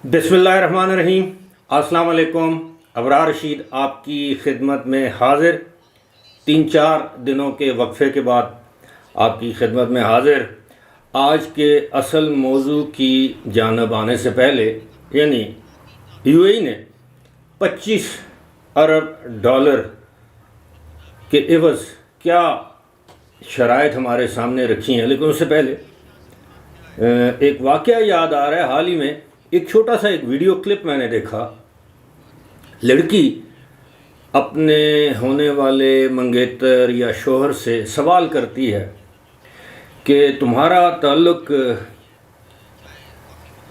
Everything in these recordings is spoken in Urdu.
بسم اللہ الرحمن الرحیم۔ السلام علیکم۔ ابرار رشید آپ کی خدمت میں حاضر، 3-4 دنوں کے وقفے کے بعد آپ کی خدمت میں حاضر۔ آج کے اصل موضوع کی جانب آنے سے پہلے یعنی یو اے ای نے 25 ارب ڈالر کے عوض کیا شرائط ہمارے سامنے رکھی ہیں، لیکن اس سے پہلے ایک واقعہ یاد آ رہا ہے۔ حال ہی میں ایک چھوٹا سا ایک ویڈیو کلپ میں نے دیکھا۔ لڑکی اپنے ہونے والے منگیتر یا شوہر سے سوال کرتی ہے کہ تمہارا تعلق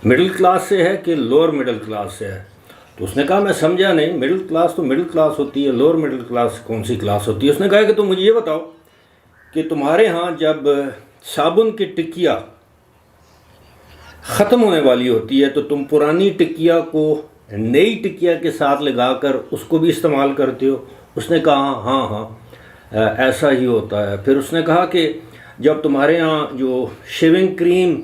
مڈل کلاس سے ہے کہ لوور مڈل کلاس سے ہے؟ تو اس نے کہا میں سمجھا نہیں، مڈل کلاس تو مڈل کلاس ہوتی ہے، لوور مڈل کلاس کون سی کلاس ہوتی ہے؟ اس نے کہا کہ تم مجھے یہ بتاؤ کہ تمہارے ہاں جب صابن کی ٹکیا ختم ہونے والی ہوتی ہے تو تم پرانی ٹکیا کو نئی ٹکیا کے ساتھ لگا کر اس کو بھی استعمال کرتے ہو؟ اس نے کہا ہاں ایسا ہی ہوتا ہے۔ پھر اس نے کہا کہ جب تمہارے ہاں جو شیونگ کریم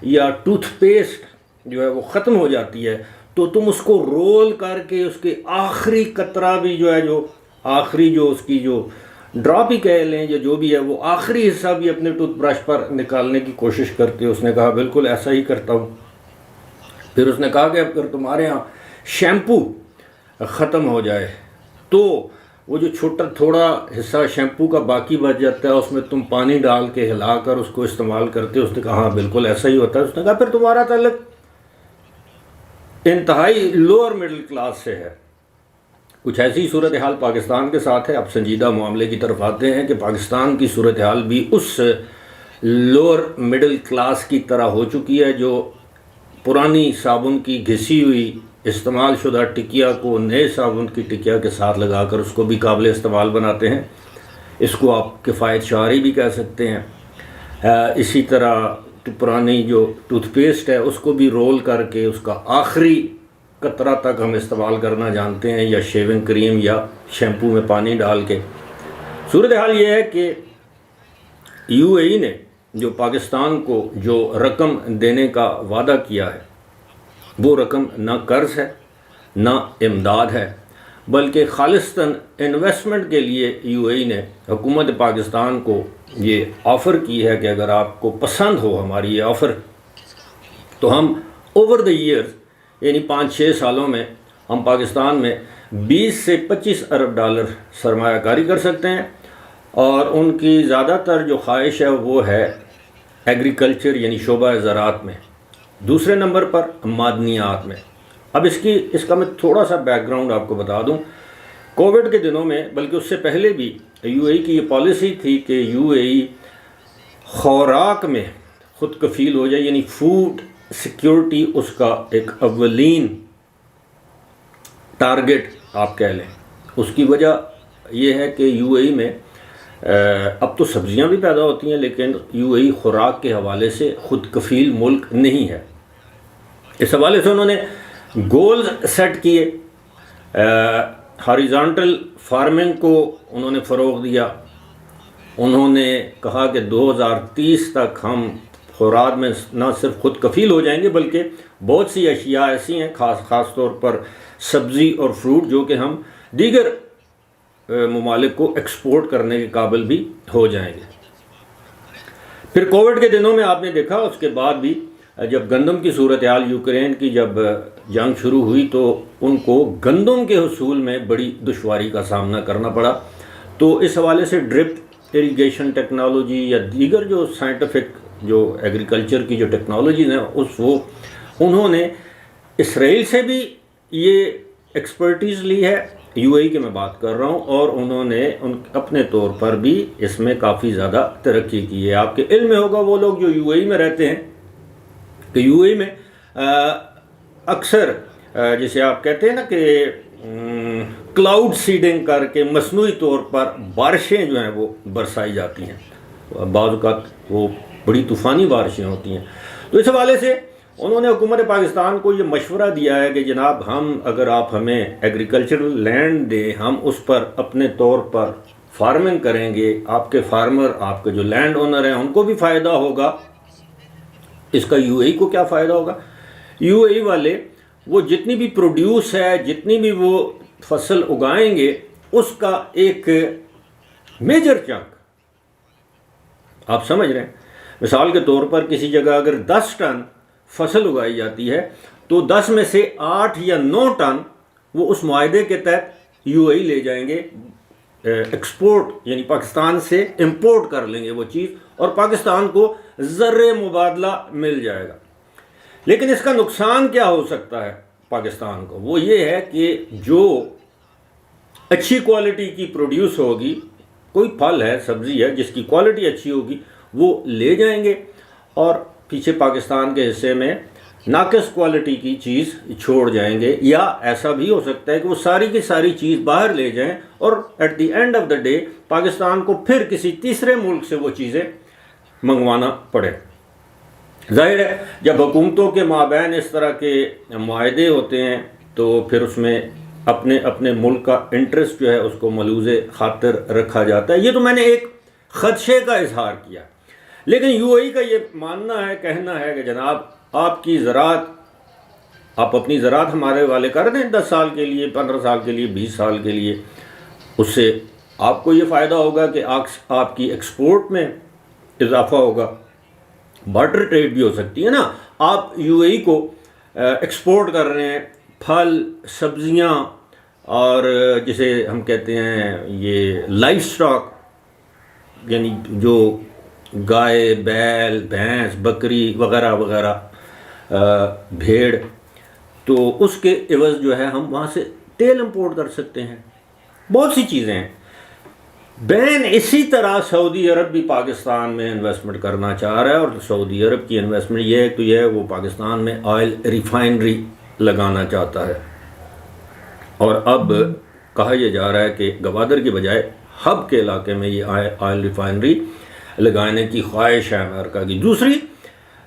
یا ٹوتھ پیسٹ جو ہے وہ ختم ہو جاتی ہے تو تم اس کو رول کر کے اس کے آخری قطرہ بھی جو ہے جو آخری جو اس کی جو ڈراپ ہی کہہ لیں یا جو بھی ہے وہ آخری حصہ بھی اپنے ٹوتھ برش پر نکالنے کی کوشش کرتے ہو؟ اس نے کہا بالکل ایسا ہی کرتا ہوں۔ پھر اس نے کہا کہ اگر تمہارے ہاں شیمپو ختم ہو جائے تو وہ جو چھوٹا تھوڑا حصہ شیمپو کا باقی بچ جاتا ہے اس میں تم پانی ڈال کے ہلا کر اس کو استعمال کرتے ہو؟ اس نے کہا ہاں بالکل ایسا ہی ہوتا ہے۔ اس نے کہا پھر تمہارا تعلق انتہائی لوور مڈل کلاس سے ہے۔ کچھ ایسی صورتحال پاکستان کے ساتھ ہے۔ اب سنجیدہ معاملے کی طرف آتے ہیں کہ پاکستان کی صورتحال بھی اس لوور مڈل کلاس کی طرح ہو چکی ہے جو پرانی صابن کی گھسی ہوئی استعمال شدہ ٹکیا کو نئے صابن کی ٹکیا کے ساتھ لگا کر اس کو بھی قابل استعمال بناتے ہیں۔ اس کو آپ کفایت شعاری بھی کہہ سکتے ہیں۔ اسی طرح پرانی جو ٹوتھ پیسٹ ہے اس کو بھی رول کر کے اس کا آخری قطرہ تک ہم استعمال کرنا جانتے ہیں، یا شیونگ کریم یا شیمپو میں پانی ڈال کے۔ صورتحال یہ ہے کہ یو اے ای نے جو پاکستان کو جو رقم دینے کا وعدہ کیا ہے وہ رقم نہ قرض ہے نہ امداد ہے، بلکہ خالصتاً انویسٹمنٹ کے لیے یو اے ای نے حکومت پاکستان کو یہ آفر کی ہے کہ اگر آپ کو پسند ہو ہماری یہ آفر تو ہم اوور دی ایئرز یعنی 5-6 سالوں میں ہم پاکستان میں 20 سے 25 ارب ڈالر سرمایہ کاری کر سکتے ہیں۔ اور ان کی زیادہ تر جو خواہش ہے وہ ہے ایگریکلچر یعنی شعبہ زراعت میں، دوسرے نمبر پر معدنیات میں۔ اب اس کا میں تھوڑا سا بیک گراؤنڈ آپ کو بتا دوں۔ کووڈ کے دنوں میں بلکہ اس سے پہلے بھی یو اے ای کی یہ پالیسی تھی کہ یو اے ای خوراک میں خود کفیل ہو جائے، یعنی فوڈ سیکیورٹی اس کا ایک اولین ٹارگٹ آپ کہہ لیں۔ اس کی وجہ یہ ہے کہ یو اے ای میں اب تو سبزیاں بھی پیدا ہوتی ہیں لیکن یو اے ای خوراک کے حوالے سے خود کفیل ملک نہیں ہے۔ اس حوالے سے انہوں نے گولز سیٹ کیے۔ ہاریزانٹل فارمنگ کو انہوں نے فروغ دیا۔ انہوں نے کہا کہ 2030 تک ہم خوراک میں نہ صرف خود کفیل ہو جائیں گے بلکہ بہت سی اشیاء ایسی ہیں خاص طور پر سبزی اور فروٹ جو کہ ہم دیگر ممالک کو ایکسپورٹ کرنے کے قابل بھی ہو جائیں گے۔ پھر کووڈ کے دنوں میں آپ نے دیکھا اس کے بعد بھی جب گندم کی صورتحال یوکرین کی جب جنگ شروع ہوئی تو ان کو گندم کے حصول میں بڑی دشواری کا سامنا کرنا پڑا۔ تو اس حوالے سے ڈرپ اریگیشن ٹیکنالوجی یا دیگر جو سائنٹیفک جو ایگریکلچر کی جو ٹیکنالوجیز ہیں انہوں نے اسرائیل سے بھی یہ ایکسپرٹیز لی ہے، یو اے ای کی میں بات کر رہا ہوں، اور انہوں نے اپنے طور پر بھی اس میں کافی زیادہ ترقی کی ہے۔ آپ کے علم میں ہوگا وہ لوگ جو یو اے ای میں رہتے ہیں کہ یو اے ای میں اکثر جسے آپ کہتے ہیں نا کہ کلاؤڈ سیڈنگ کر کے مصنوعی طور پر بارشیں جو ہیں وہ برسائی جاتی ہیں، بعض اوقات وہ بڑی طوفانی بارشیں ہوتی ہیں۔ تو اس حوالے سے انہوں نے حکومت پاکستان کو یہ مشورہ دیا ہے کہ جناب اگر آپ ہمیں ایگریکلچرل لینڈ دیں، ہم اس پر اپنے طور پر فارمنگ کریں گے، آپ کے فارمر آپ کے جو لینڈ اونر ہیں ان کو بھی فائدہ ہوگا۔ اس کا یو اے ای کو کیا فائدہ ہوگا؟ یو اے ای والے وہ جتنی بھی پروڈیوس ہے، جتنی بھی وہ فصل اگائیں گے، اس کا ایک میجر چنک آپ سمجھ رہے ہیں. مثال کے طور پر کسی جگہ اگر 10 ٹن فصل اگائی جاتی ہے تو 10 میں سے 8 یا 9 ٹن وہ اس معاہدے کے تحت یو اے ای لے جائیں گے، ایکسپورٹ یعنی پاکستان سے امپورٹ کر لیں گے وہ چیز، اور پاکستان کو زر مبادلہ مل جائے گا. لیکن اس کا نقصان کیا ہو سکتا ہے پاکستان کو؟ وہ یہ ہے کہ جو اچھی کوالٹی کی پروڈیوس ہوگی، کوئی پھل ہے، سبزی ہے جس کی کوالٹی اچھی ہوگی، وہ لے جائیں گے اور پیچھے پاکستان کے حصے میں ناقص کوالٹی کی چیز چھوڑ جائیں گے. یا ایسا بھی ہو سکتا ہے کہ وہ ساری کی ساری چیز باہر لے جائیں اور at the end of the day Pakistan کو پھر کسی تیسرے ملک سے وہ چیزیں منگوانا پڑے. ظاہر ہے جب حکومتوں کے مابین اس طرح کے معاہدے ہوتے ہیں تو پھر اس میں اپنے اپنے ملک کا انٹرسٹ جو ہے اس کو ملحوظ خاطر رکھا جاتا ہے. یہ تو میں نے ایک خدشے کا اظہار کیا، لیکن یو اے ای کا یہ ماننا ہے، کہنا ہے کہ جناب آپ کی زراعت، آپ اپنی زراعت ہمارے والے کر دیں 10 سال کے لیے، 15 سال کے لیے، 20 سال کے لیے، اس سے آپ کو یہ فائدہ ہوگا کہ آپ کی ایکسپورٹ میں اضافہ ہوگا، بارٹر ٹریڈ بھی ہو سکتی ہے نا. آپ یو اے ای کو ایکسپورٹ کر رہے ہیں پھل، سبزیاں، اور جسے ہم کہتے ہیں یہ لائف سٹاک، یعنی جو گائے، بیل، بھینس، بکری وغیرہ وغیرہ، بھیڑ، تو اس کے عوض جو ہے ہم وہاں سے تیل امپورٹ کر سکتے ہیں. بہت سی چیزیں ہیں. بین اسی طرح سعودی عرب بھی پاکستان میں انویسٹمنٹ کرنا چاہ رہا ہے، اور سعودی عرب کی انویسٹمنٹ یہ ہے تو یہ ہے وہ پاکستان میں آئل ریفائنری لگانا چاہتا ہے. اور اب کہا یہ جا رہا ہے کہ گوادر کی بجائے ہب کے علاقے میں یہ آئل ریفائنری لگانے کی خواہش ہے امریکہ کی. دوسری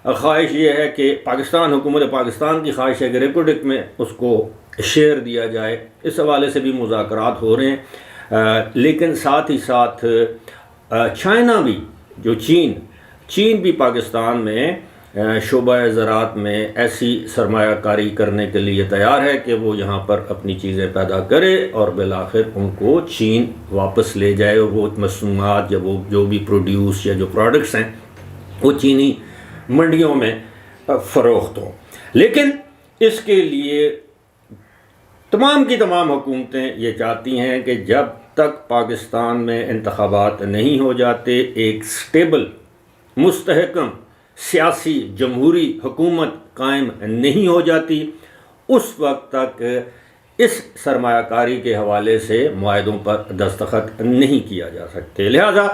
خواہش یہ ہے کہ حکومت پاکستان کی خواہش ہے کہ ریپبلک میں اس کو شیئر دیا جائے. اس حوالے سے بھی مذاکرات ہو رہے ہیں. لیکن ساتھ ہی ساتھ چائنا بھی، جو چین بھی پاکستان میں شعبہ زراعت میں ایسی سرمایہ کاری کرنے کے لیے تیار ہے کہ وہ یہاں پر اپنی چیزیں پیدا کرے اور بالآخر ان کو چین واپس لے جائے، اور وہ مصنوعات یا وہ جو بھی پروڈیوس یا جو پروڈکٹس ہیں وہ چینی منڈیوں میں فروخت ہوں. لیکن اس کے لیے تمام کی تمام حکومتیں یہ چاہتی ہیں کہ جب تک پاکستان میں انتخابات نہیں ہو جاتے، ایک سٹیبل، مستحکم سیاسی جمہوری حکومت قائم نہیں ہو جاتی، اس وقت تک اس سرمایہ کاری کے حوالے سے معاہدوں پر دستخط نہیں کیا جا سکتے. لہذا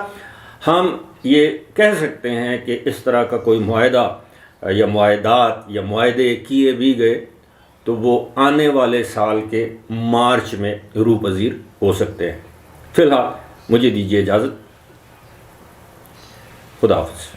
ہم یہ کہہ سکتے ہیں کہ اس طرح کا کوئی معاہدہ یا معاہدات یا معاہدے کیے بھی گئے تو وہ آنے والے سال کے مارچ میں روح پذیر ہو سکتے ہیں. فی الحال مجھے دیجیے اجازت. خدا حافظ.